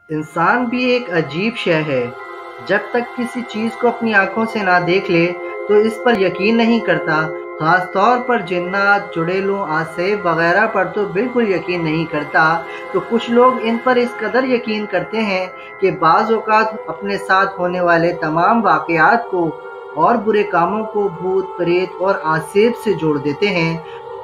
इंसान भी एक अजीब शय है। जब तक किसी चीज़ को अपनी आंखों से ना देख ले तो इस पर यकीन नहीं करता। खास तौर पर जिन्नात, चुड़ैलों, आसेब वगैरह पर तो बिल्कुल यकीन नहीं करता। तो कुछ लोग इन पर इस कदर यकीन करते हैं कि बाज़ औक़ात अपने साथ होने वाले तमाम वाक़यात को और बुरे कामों को भूत, प्रेत और आसेब से जोड़ देते हैं।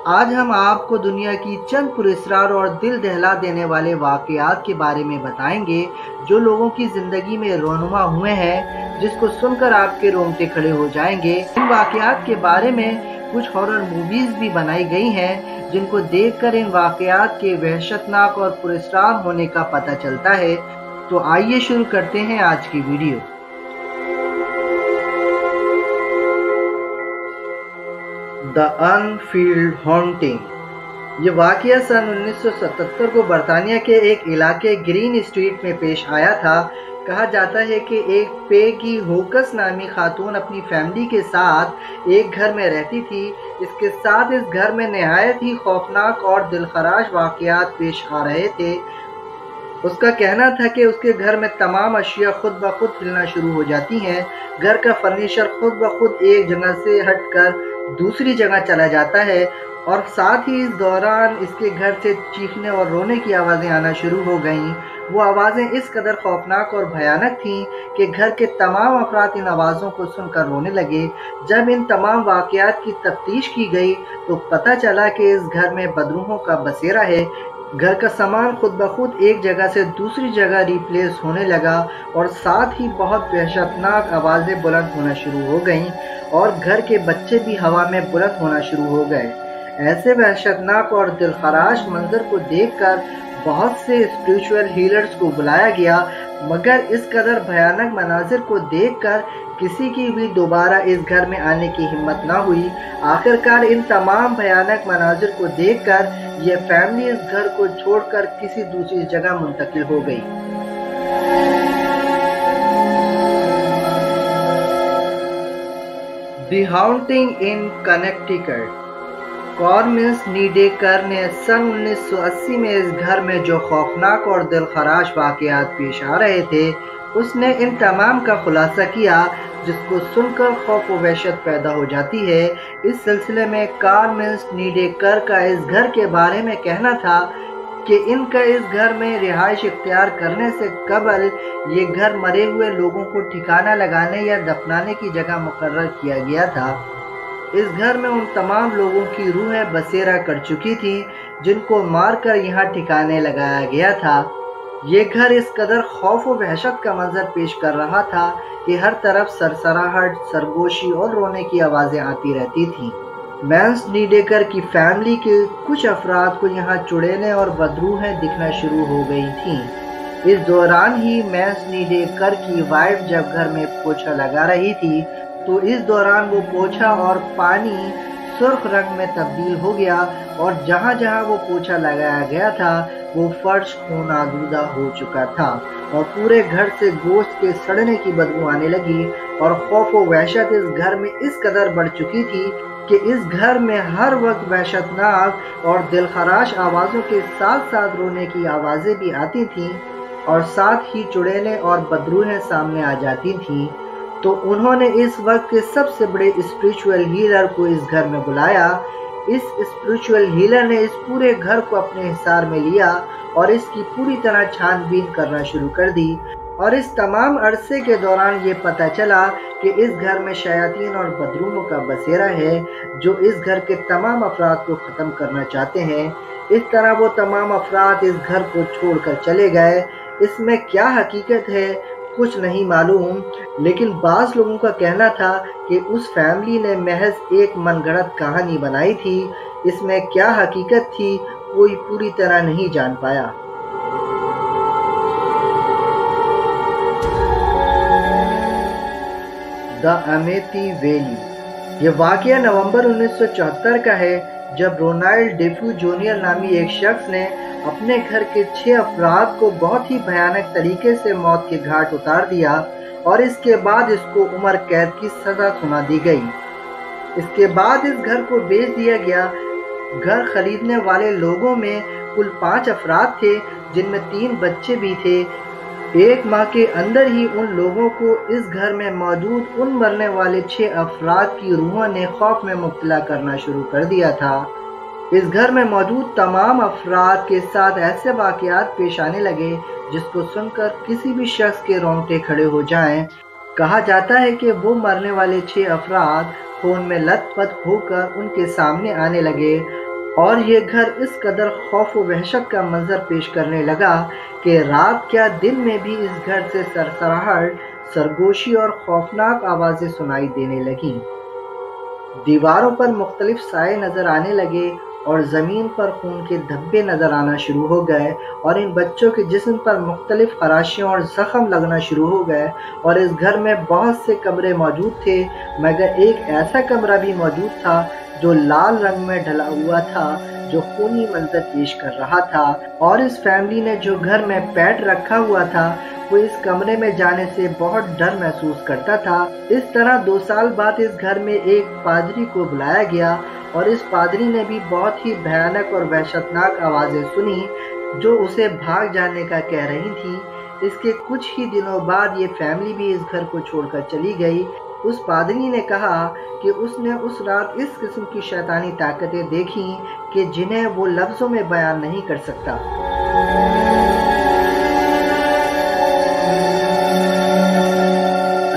आज हम आपको दुनिया की चंद पुरस्कार और दिल दहला देने वाले वाक़यात के बारे में बताएंगे जो लोगों की ज़िंदगी में रोनुमा हुए हैं, जिसको सुनकर आपके रोंगटे खड़े हो जाएंगे। इन वाक़यात के बारे में कुछ हॉरर मूवीज़ भी बनाई गई हैं, जिनको देखकर इन वाक़यात के वहशतनाक और पुरस्कार होने का पता चलता है। तो आइए शुरू करते हैं आज की वीडियो। The unfilled haunting. ये वाक़या सन 1977 को बरतानिया के एक इलाके ग्रीन स्ट्रीट में पेश आया था। कहा जाता है कि एक पेगी होकस नामी खातून अपनी फैमिली के साथ एक घर में रहती थी। इसके साथ इस घर में नहायत ही खौफनाक और दिलखराश वाक़यात पेश आ रहे थे। उसका कहना था कि उसके घर में तमाम अशिया खुद ब खुद हिलना शुरू हो जाती हैं। घर का फर्नीचर खुद ब खुद एक जगह से हटकर दूसरी जगह चला जाता है और साथ ही इस दौरान इसके घर से चीखने और रोने की आवाज़ें आना शुरू हो गईं। वो आवाज़ें इस कदर खौफनाक और भयानक थीं कि घर के तमाम अफराद इन आवाज़ों को सुनकर रोने लगे। जब इन तमाम वाक़यात की तफ्तीश की गई तो पता चला कि इस घर में बदरूहों का बसेरा है। घर का सामान खुद ब खुद एक जगह से दूसरी जगह रिप्लेस होने लगा और साथ ही बहुत वहशतनाक आवाज़ें बुलंद होना शुरू हो गईं और घर के बच्चे भी हवा में बुलंद होना शुरू हो गए। ऐसे वहशतनाक और दिलखराश मंजर को देखकर बहुत से स्पिरिचुअल हीलर्स को बुलाया गया, मगर इस कदर भयानक मनाजिर को देखकर किसी की भी दोबारा इस घर में आने की हिम्मत ना हुई। आखिरकार इन तमाम भयानक मनाजिर को देखकर यह फैमिली इस घर को छोड़कर किसी दूसरी जगह मुंतकिल हो गई। The हाउंटिंग in Connecticut. कॉर्मिन स्नीडेकर ने सन 1980 में इस घर में जो खौफनाक और दिलखराश वाक़यात पेश आ रहे थे, उसने इन तमाम का खुलासा किया, जिसको सुनकर खौफ व वहशत पैदा हो जाती है। इस सिलसिले में कॉर्मिन स्नीडेकर का इस घर के बारे में कहना था कि इनका इस घर में रिहाइश इख्तियार करने से कबल ये घर मरे हुए लोगों को ठिकाना लगाने या दफनाने की जगह मुकर्रर किया गया था। इस घर में उन तमाम लोगों की रूहें बसेरा कर चुकी थी जिनको मारकर यहाँ ठिकाने लगाया गया था। ये घर इस कदर खौफ व वहशत का मंजर पेश कर रहा था कि हर तरफ सरसराहट, सरगोशी और रोने की आवाज़ें आती रहती थीं। मैन स्नीडेकर की फैमिली के कुछ अफराद को यहाँ चुड़ैलें और बदरूहें दिखना शुरू हो गई थीं। इस दौरान ही मैन स्नीडेकर की वाइफ जब घर में पोछा लगा रही थी तो इस दौरान वो पोछा और पानी सुर्ख रंग में तब्दील हो गया और जहाँ जहाँ वो पोछा लगाया गया था वो फर्श खून आलूदा हो चुका था और पूरे घर से गोश्त के सड़ने की बदबू आने लगी और खौफ व वहशत इस घर में इस कदर बढ़ चुकी थी कि इस घर में हर वक्त वहशतनाक और दिलखराश आवाज़ों के साथ साथ रोने की आवाज़ें भी आती थीं और साथ ही चुड़ैलें और बदरूहें सामने आ जाती थीं। तो उन्होंने इस वक्त के सबसे बड़े स्पिरिचुअल हीलर को इस घर में बुलाया। इस स्पिरिचुअल हीलर ने इस पूरे घर को अपने हिसार में लिया और इसकी पूरी तरह छानबीन करना शुरू कर दी और इस तमाम अरसे के दौरान ये पता चला कि इस घर में शयातीन और बदरूहों का बसेरा है जो इस घर के तमाम अफराद को ख़त्म करना चाहते हैं। इस तरह वो तमाम अफराद इस घर को छोड़कर चले गए। इसमें क्या हकीकत है कुछ नहीं मालूम, लेकिन बाज़ लोगों का कहना था कि उस फैमिली ने महज एक मनगढ़ंत कहानी बनाई थी। इसमें क्या हकीकत थी कोई पूरी तरह नहीं जान पाया। The Amityville. ये वाक़या नवंबर 1974 का है जब रोनाल्ड डेफ्यू जूनियर नामी एक शख्स ने अपने घर के 6 अफराद को बहुत ही भयानक तरीके से मौत के घाट उतार दिया और इसके बाद इसको उम्र कैद की सज़ा सुना दी गई। इसके बाद इस घर को बेच दिया गया। घर खरीदने वाले लोगों में कुल 5 अफराद थे जिनमें 3 बच्चे भी थे। 1 माह के अंदर ही उन लोगों को इस घर में मौजूद उन मरने वाले 6 अफराद की रूहों ने खौफ में मुब्तला करना शुरू कर दिया था। इस घर में मौजूद तमाम अफराद के साथ ऐसे वाक़यात पेश आने लगे जिसको सुनकर किसी भी शख्स के रोंगटे खड़े हो जाएं। कहा जाता है कि वो मरने वाले 6 अफराद खून में लथपथ होकर उनके सामने आने लगे और ये घर इस कदर खौफ व वहशत का मंजर पेश करने लगा कि रात क्या दिन में भी इस घर से सरसराहट, सरगोशी और खौफनाक आवाज़ें सुनाई देने लगीं। दीवारों पर मुख्तलिफ साए नज़र आने लगे और ज़मीन पर खून के धब्बे नज़र आना शुरू हो गए और इन बच्चों के जिस्म पर मुख्तलिफ खराशियाँ और ज़ख़म लगना शुरू हो गए। और इस घर में बहुत से कमरे मौजूद थे, मगर एक ऐसा कमरा भी मौजूद था जो लाल रंग में ढला हुआ था, जो खूनी मंजर पेश कर रहा था। और इस फैमिली ने जो घर में पेट रखा हुआ था वो इस कमरे में जाने से बहुत डर महसूस करता था। इस तरह 2 साल बाद इस घर में एक पादरी को बुलाया गया और इस पादरी ने भी बहुत ही भयानक और वहशतनाक आवाज़ें सुनी जो उसे भाग जाने का कह रही थी। इसके कुछ ही दिनों बाद ये फैमिली भी इस घर को छोड़कर चली गई। उस पादरी ने कहा कि उसने उस रात इस किस्म की शैतानी ताकतें देखी कि जिन्हें वो लफ्ज़ों में बयान नहीं कर सकता।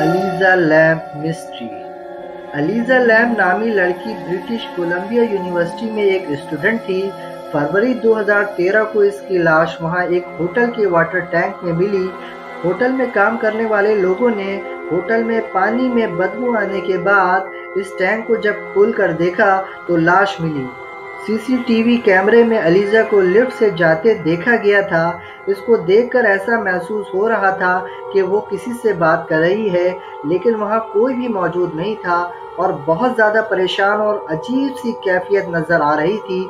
Aliza lamb mystery. Aliza lamb नामी लड़की ब्रिटिश कोलंबिया यूनिवर्सिटी में एक स्टूडेंट थी। फरवरी 2013 को इसकी लाश वहां एक होटल के वाटर टैंक में मिली। होटल में काम करने वाले लोगों ने होटल में पानी में बदबू आने के बाद इस टैंक को जब खोलकर देखा तो लाश मिली। सीसीटीवी कैमरे में अलीज़ा को लिफ्ट से जाते देखा गया था। इसको देखकर ऐसा महसूस हो रहा था कि वो किसी से बात कर रही है, लेकिन वहाँ कोई भी मौजूद नहीं था और बहुत ज़्यादा परेशान और अजीब सी कैफियत नज़र आ रही थी।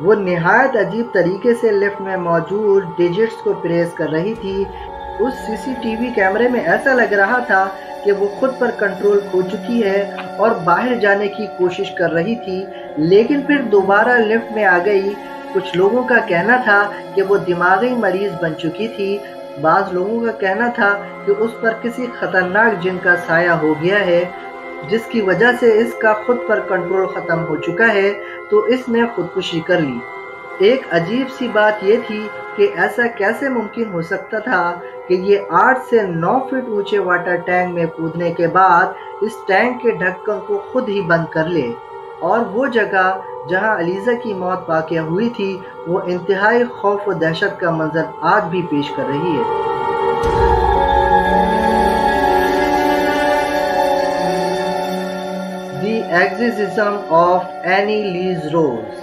वो निहायत अजीब तरीके से लिफ्ट में मौजूद डिजिट्स को प्रेस कर रही थी। उस सीसीटीवी कैमरे में ऐसा लग रहा था कि वो खुद पर कंट्रोल खो चुकी है और बाहर जाने की कोशिश कर रही थी, लेकिन फिर दोबारा लिफ्ट में आ गई। कुछ लोगों का कहना था कि वो दिमागी मरीज बन चुकी थी। बाज़ लोगों का कहना था कि उस पर किसी खतरनाक जिन का साया हो गया है, जिसकी वजह से इसका खुद पर कंट्रोल ख़त्म हो चुका है, तो इसने खुदकुशी कर ली। एक अजीब सी बात यह थी कि ऐसा कैसे मुमकिन हो सकता था कि ये 8 से 9 फीट ऊंचे वाटर टैंक में कूदने के बाद इस टैंक के ढक्कन को खुद ही बंद कर ले। और वो जगह जहां अलीज़ा की मौत वाक़या हुई थी, वो इंतहाई खौफ और दहशत का मंजर आज भी पेश कर रही है। The exorcism of Anneliese Rose.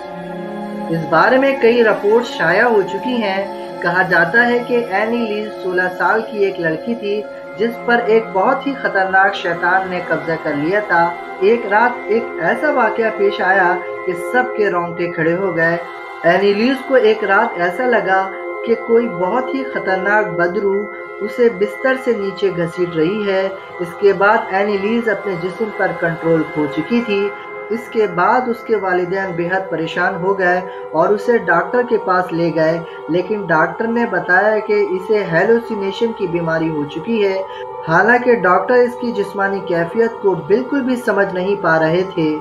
इस बारे में कई रिपोर्ट शाया हो चुकी हैं। कहा जाता है कि एनी लीज 16 साल की एक लड़की थी जिस पर एक बहुत ही खतरनाक शैतान ने कब्जा कर लिया था। एक रात एक ऐसा वाक़या पेश आया कि सबके रोंगटे खड़े हो गए। एनी लीज को एक रात ऐसा लगा कि कोई बहुत ही खतरनाक बदरू उसे बिस्तर से नीचे घसीट रही है। इसके बाद एनी लीज अपने जिस्म पर कंट्रोल खो चुकी थी। इसके बाद उसके वालिदैन बेहद परेशान हो गए और उसे डॉक्टर के पास ले गए, लेकिन डॉक्टर ने बताया कि इसे हेलुसिनेशन की बीमारी हो चुकी है। हालांकि डॉक्टर इसकी जिस्मानी कैफियत को बिल्कुल भी समझ नहीं पा रहे थे।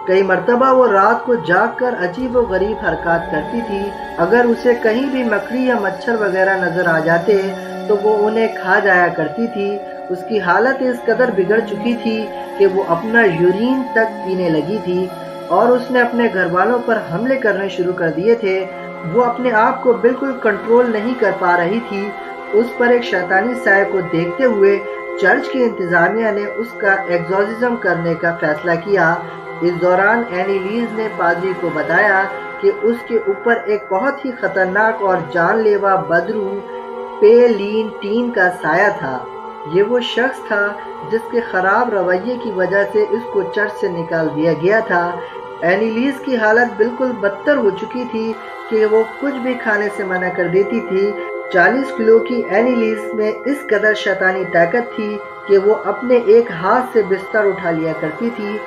कई मर्तबा वो रात को जागकर अजीब व गरीब हरकत करती थी। अगर उसे कहीं भी मकड़ी या मच्छर वगैरह नजर आ जाते तो वो उन्हें खा जाया करती थी। उसकी हालत इस कदर बिगड़ चुकी थी कि वो अपना यूरिन तक पीने लगी थी और उसने अपने घर वालों पर हमले करने शुरू कर दिए थे। वो अपने आप को बिल्कुल कंट्रोल नहीं कर पा रही थी। उस पर एक शैतानी साए को देखते हुए चर्च की इंतजामिया ने उसका एक्सोर्सिज्म करने का फैसला किया। इस दौरान एनी लीज ने पादरी को बताया कि उसके ऊपर एक बहुत ही खतरनाक और जानलेवा बदरू पेलीन टीन का साया था। ये वो शख्स था जिसके खराब रवैये की वजह से इसको चर्च से निकाल दिया गया था। एनी लीज की हालत बिल्कुल बदतर हो चुकी थी कि वो कुछ भी खाने से मना कर देती थी। 40 किलो की एनी लीज में इस कदर शैतानी ताकत थी कि वो अपने एक हाथ से बिस्तर उठा लिया करती थी।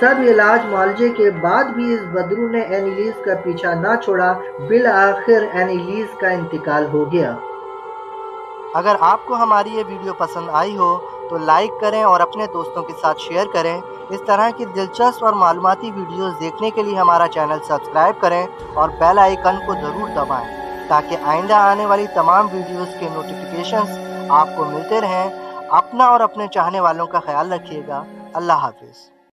सब इलाज मुआवजे के बाद भी इस बदरू ने एनी लीज का पीछा ना छोड़ा। बिल आखिर एनी लीज का इंतकाल हो गया। اگر آپ کو ہماری یہ ویڈیو پسند آئی ہو تو لائک کریں اور اپنے دوستوں کے ساتھ شیئر کریں۔ اس طرح کی دلچسپ اور معلوماتی ویڈیوز دیکھنے کے لیے ہمارا چینل سبسکرائب کریں اور بیل آئیکن کو ضرور دبائیں تاکہ آئندہ آنے والی تمام ویڈیوز کے نوٹیفیکیشنز آپ کو ملتے رہیں۔ اپنا اور اپنے چاہنے والوں کا خیال رکھیے گا۔ اللہ حافظ۔